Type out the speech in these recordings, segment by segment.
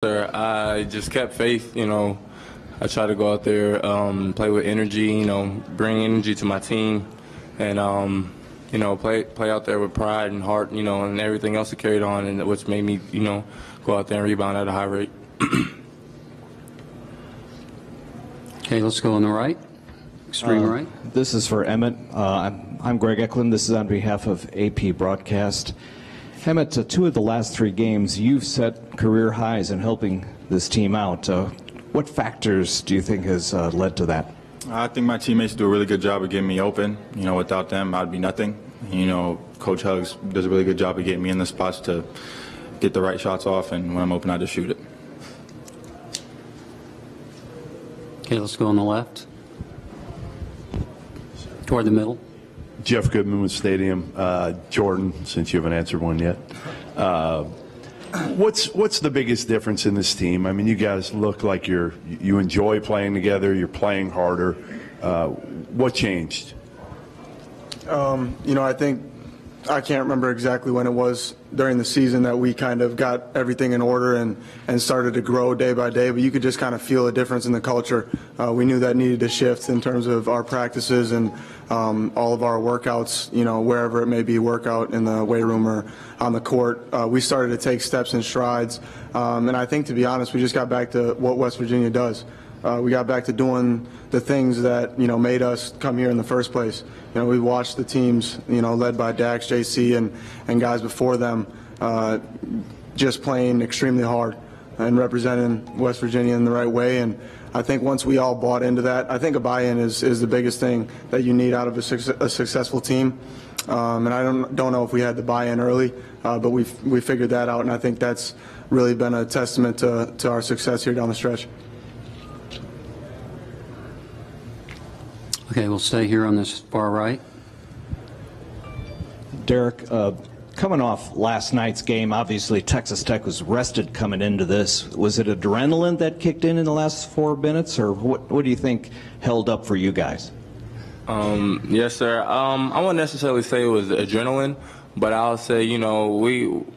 Sir, I just kept faith, I try to go out there, play with energy, bring energy to my team, and, play out there with pride and heart, and everything else that carried on, and which made me, go out there and rebound at a high rate. Okay, let's go on the right. Extreme right. This is for Emmett. I'm Greg Eklund. This is on behalf of AP Broadcast. Emmett, 2 of the last 3 games, you've set career highs in helping this team out. What factors do you think has led to that? I think my teammates do a really good job of getting me open. Without them, I'd be nothing. Coach Huggins does a really good job of getting me in the spots to get the right shots off, and when I'm open, I just shoot it. Okay, let's go on the left. Toward the middle. Jeff Goodman with Stadium. Jordan, since you haven't answered one yet, what's the biggest difference in this team? I mean, you guys look like you enjoy playing together. You're playing harder. What changed? I think I can't remember exactly when it was during the season that we kind of got everything in order and started to grow day by day, but you could just kind of feel a difference in the culture. We knew that needed to shift in terms of our practices and all of our workouts, wherever it may be, workout in the weight room or on the court. We started to take steps and strides, and I think, to be honest, we just got back to what West Virginia does. We got back to doing the things that, made us come here in the first place. We watched the teams, led by Dax, JC, and guys before them, just playing extremely hard and representing West Virginia in the right way. And I think once we all bought into that, I think a buy-in is the biggest thing that you need out of a successful team. And I don't know if we had the buy-in early, but we figured that out, and I think that's really been a testament to our success here down the stretch. Okay, we'll stay here on this far right. Derek, coming off last night's game, obviously Texas Tech was rested coming into this. Was it adrenaline that kicked in the last 4 minutes, or what do you think held up for you guys? Yes, sir. I wouldn't necessarily say it was adrenaline, but I'll say, it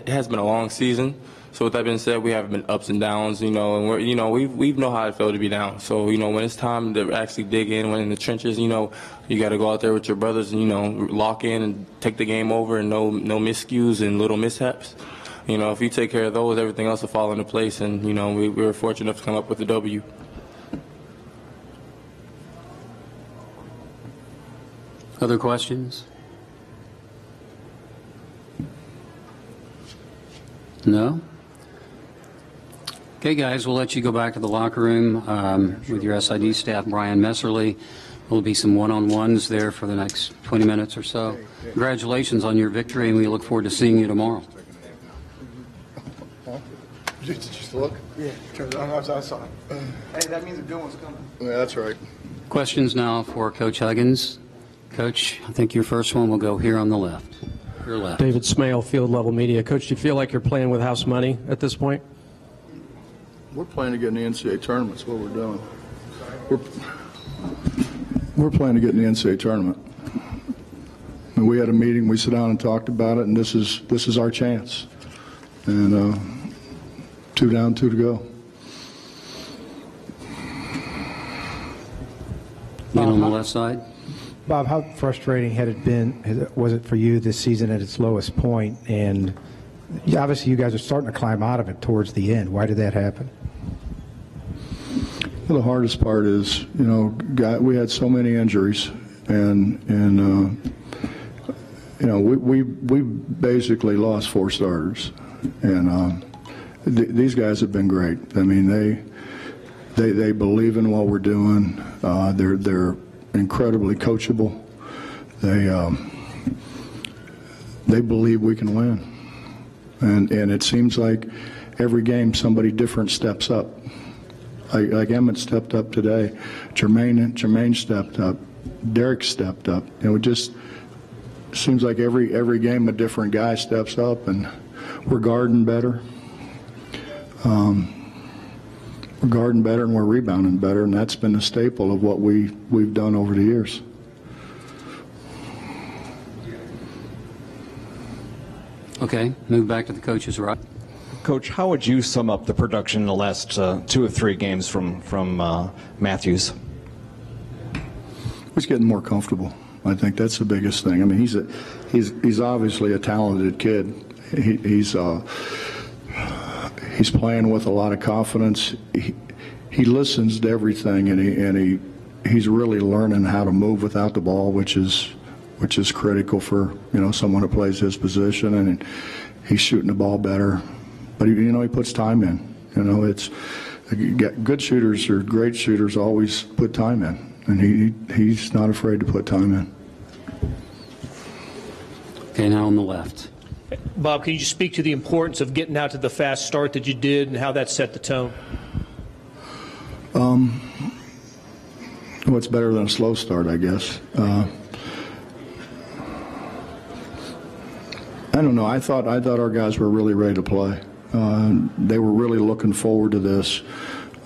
has been a long season. So with that being said, we have been ups and downs, and we know how it felt to be down. So, when it's time to actually dig in, when in the trenches, you got to go out there with your brothers and, lock in and take the game over and no miscues and little mishaps. If you take care of those, everything else will fall into place. And, we were fortunate enough to come up with the W. Other questions? No? Okay, guys, we'll let you go back to the locker room with your SID staff, Brian Messerly. There'll be some one-on-ones there for the next 20 minutes or so. Congratulations on your victory, and we look forward to seeing you tomorrow. Did you just look? Yeah, I saw it. Hey, that means a good one's coming. Yeah, that's right. Questions now for Coach Huggins. Coach, I think your first one will go here on the left. Your left. David Smale, Field Level Media. Coach, do you feel like you're playing with house money at this point? We're playing to get in the NCAA tournament. That's what we're doing. We're playing to get in the NCAA tournament. And we had a meeting. We sat down and talked about it, and this is our chance. And 2 down, 2 to go. Man on the left side. Bob, how frustrating was it for you this season at its lowest point? And obviously you guys are starting to climb out of it towards the end. Why did that happen? Well, the hardest part is, we had so many injuries, and we basically lost 4 starters, and these guys have been great. I mean, they believe in what we're doing. They're incredibly coachable. They believe we can win, and it seems like every game somebody different steps up. Like Emmett stepped up today, Jermaine stepped up, Derek stepped up. It just seems like every game a different guy steps up, and we're guarding better. We're guarding better and we're rebounding better, and that's been a staple of what we've done over the years. Okay, move back to the coach's right. Coach, how would you sum up the production in the last 2 or 3 games from Matthews? He's getting more comfortable. I think that's the biggest thing. I mean, he's obviously a talented kid. He's playing with a lot of confidence. He listens to everything, and he's really learning how to move without the ball, which is critical for someone who plays his position. And he's shooting the ball better, but he puts time in. It's good shooters or great shooters always put time in, and he's not afraid to put time in. Okay, now on the left. Bob, can you just speak to the importance of getting out to the fast start that you did and how that set the tone? What's better than a slow start, I guess. I don't know. I thought our guys were really ready to play. They were really looking forward to this,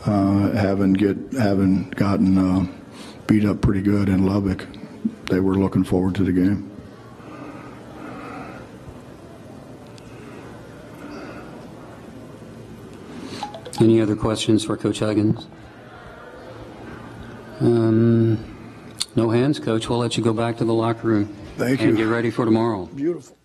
having gotten beat up pretty good in Lubbock. They were looking forward to the game. Any other questions for Coach Huggins? No hands, Coach. We'll let you go back to the locker room. Thank you. And get ready for tomorrow. Beautiful.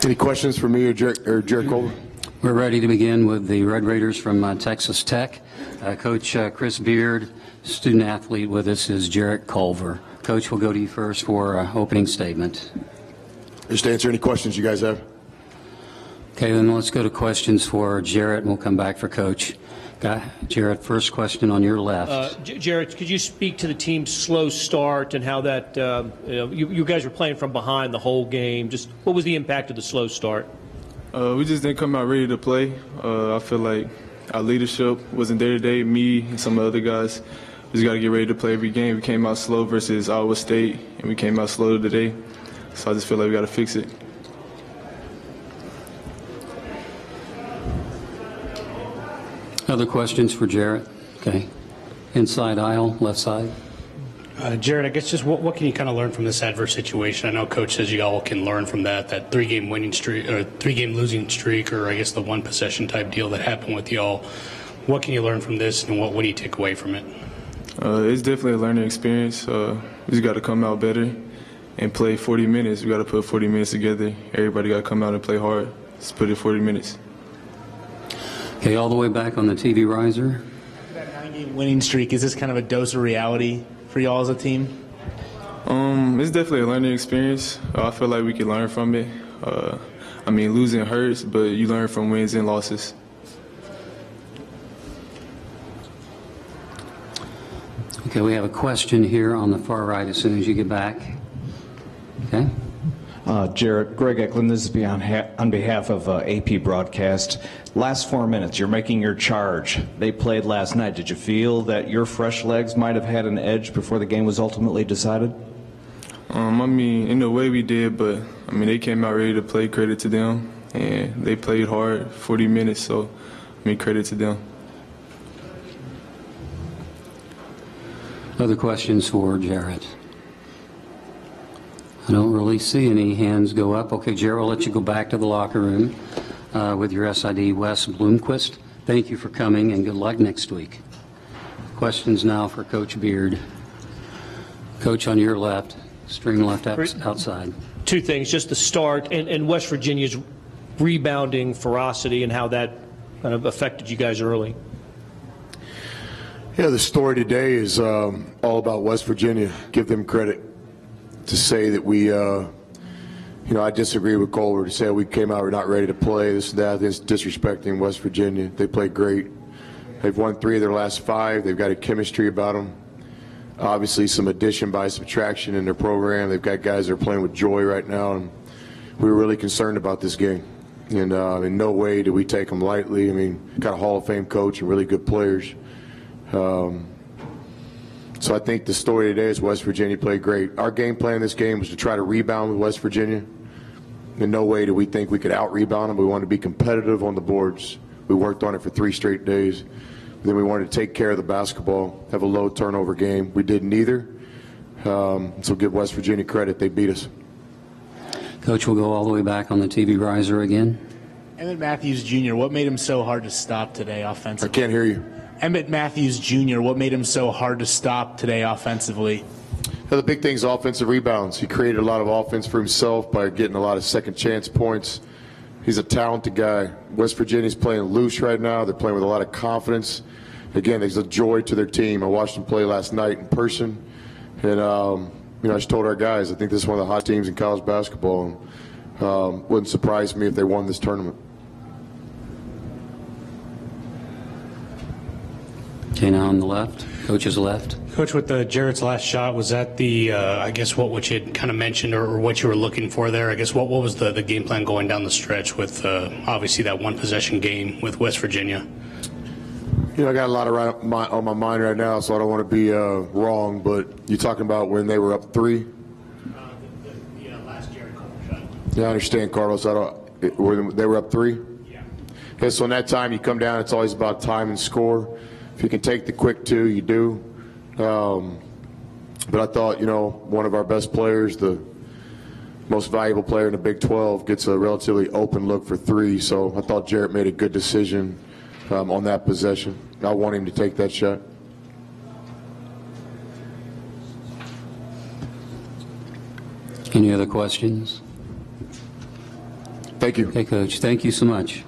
Any questions for me or Jared Culver? We're ready to begin with the Red Raiders from Texas Tech. Coach Chris Beard, student athlete with us, is Jarrett Culver. Coach, we'll go to you first for opening statement. Just to answer any questions you guys have. Okay, then let's go to questions for Jarrett, and we'll come back for Coach. Jarrett, first question on your left. Jarrett, could you speak to the team's slow start and how that you guys were playing from behind the whole game? Just what was the impact of the slow start? We just didn't come out ready to play. I feel like our leadership wasn't there today. Me and some other guys, we just got to get ready to play every game. We came out slow versus Iowa State, and we came out slow today. So I just feel like we got to fix it. Other questions for Jarrett? Okay. Inside aisle, left side. Jared, I guess just what can you kind of learn from this adverse situation? I know Coach says you all can learn from that three-game winning streak or three-game losing streak, or I guess the one possession type deal that happened with y'all. What can you learn from this, and what do you take away from it? It's definitely a learning experience. We just got to come out better and play 40 minutes. We got to put 40 minutes together. Everybody got to come out and play hard. Just put it 40 minutes. Okay, all the way back on the TV riser. That 9-game winning streak, is this kind of a dose of reality for y'all as a team? It's definitely a learning experience. I feel like we can learn from it. I mean, losing hurts, but you learn from wins and losses. Okay, we have a question here on the far right as soon as you get back. Okay. Jarrett, Greg Eklund, this is on behalf of AP Broadcast. Last 4 minutes, you're making your charge. They played last night. Did you feel that your fresh legs might have had an edge before the game was ultimately decided? I mean, in a way we did, but I mean, they came out ready to play. Credit to them. And they played hard, 40 minutes, so I mean, credit to them. Other questions for Jarrett? I don't really see any hands go up. Okay, Jarrett, I'll let you go back to the locker room with your SID, Wes Bloomquist. Thank you for coming, and good luck next week. Questions now for Coach Beard. Coach, on your left, extreme left outside. Two things, just the start and West Virginia's rebounding ferocity and how that kind of affected you guys early. Yeah, the story today is all about West Virginia. Give them credit. To say that we, I disagree with Culver to say we came out, we're not ready to play, this and that. It's disrespecting West Virginia. They played great. They've won 3 of their last 5. They've got a chemistry about them. Obviously, some addition by subtraction in their program. They've got guys that are playing with joy right now, and we were really concerned about this game. And in no way do we take them lightly. I mean, got a Hall of Fame coach and really good players. So I think the story today is West Virginia played great. Our game plan in this game was to try to rebound with West Virginia. In no way do we think we could out-rebound them. We wanted to be competitive on the boards. We worked on it for 3 straight days. Then we wanted to take care of the basketball, have a low turnover game. We did neither. So give West Virginia credit. They beat us. Coach, we'll go all the way back on the TV riser again. Emmett Matthews Jr., what made him so hard to stop today offensively? I can't hear you. Emmett Matthews Jr., what made him so hard to stop today offensively? The big thing is offensive rebounds. He created a lot of offense for himself by getting a lot of second chance points. He's a talented guy. West Virginia's playing loose right now. They're playing with a lot of confidence. Again, there's a joy to their team. I watched them play last night in person. And, I just told our guys, I think this is one of the hot teams in college basketball. Wouldn't surprise me if they won this tournament. Okay, now on the left, Coach's left. Coach, with Jarrett's last shot, was that the, I guess, what you had kind of mentioned or what you were looking for there? I guess what was the game plan going down the stretch with obviously that one possession game with West Virginia? I got a lot on my mind right now, so I don't want to be wrong, but you're talking about when they were up 3? The last Jarrett Culver shot. Yeah, I understand, Carlos. When they were up 3? Yeah. Okay, so in that time, you come down, it's always about time and score. If you can take the quick 2, you do. But I thought, one of our best players, the most valuable player in the Big 12, gets a relatively open look for 3. So I thought Jarrett made a good decision on that possession. I want him to take that shot. Any other questions? Thank Thank you. Okay, Coach. Thank you so much.